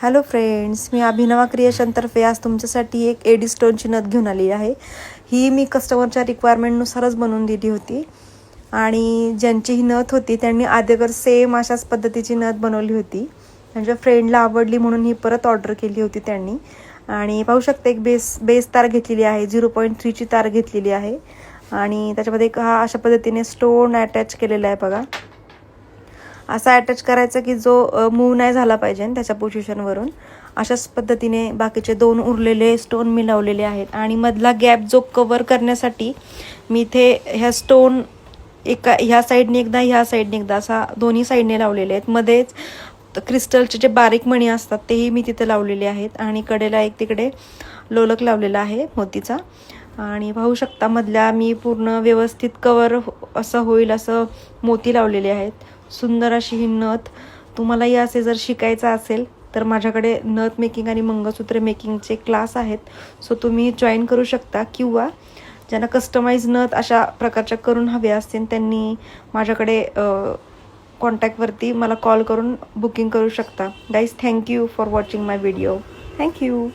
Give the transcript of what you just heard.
Hello friends, मी अभिनवा क्रिएशनतर्फे आज तुमच्यासाठी एक एडी स्टोनची नथ घेऊन आली आहे. ही मी कस्टमरच्या रिक्वायरमेंटनुसारच बनवून दिली होती आणि ज्यांची ही नथ होती त्यांनी अगोदर सेम अशाच पद्धतीची नथ बनवली होती. त्यांच्या फ्रेंडला आवडली म्हणून ही परत ऑर्डर केली होती त्यांनी. आणि पाहू शकता एक बेस तार घेतलेली आहे, 0.3ची तार घेतलेली आहे आणि त्याच्यामध्ये एक हा अशा पद्धतीने स्टोन अटॅच केलेला आहे बघा. असा अटॅच करायचा की जो मूव नाही झाला पाहिजे त्याच्या पोझिशनवरून. अशाच पद्धतीने बाकीचे 2 उरलेले स्टोन मी लावलेले आहेत आणि मधला गॅप जो कव्हर करण्यासाठी मी इथे ह्या स्टोन ह्या साईडने एकदा ह्या साईडने एकदा असा दोन्ही साईडने लावलेले आहेत. मध्येच क्रिस्टलचे जे बारीक मणी असतात तेही मी तिथे लावलेले आहेत आणि कडेला एक तिकडे लोलक लावलेला आहे मोतीचा. आणि पाहू शकता मधल्या मी पूर्ण व्यवस्थित कवर असं होईल असं मोती लावलेले आहेत. सुंदर अशी ही नथ. तुम्हालाही असे जर शिकायचं असेल तर माझ्याकडे नथ मेकिंग आणि मंगळसूत्र मेकिंगचे क्लास आहेत, सो तुम्ही जॉईन करू शकता. किंवा ज्यांना कस्टमाइज नथ अशा प्रकारच्या करून हवे असतील त्यांनी माझ्याकडे कॉन्टॅक्टवरती मला कॉल करून बुकिंग करू शकता. Guys, thank you for watching my video. Thank you.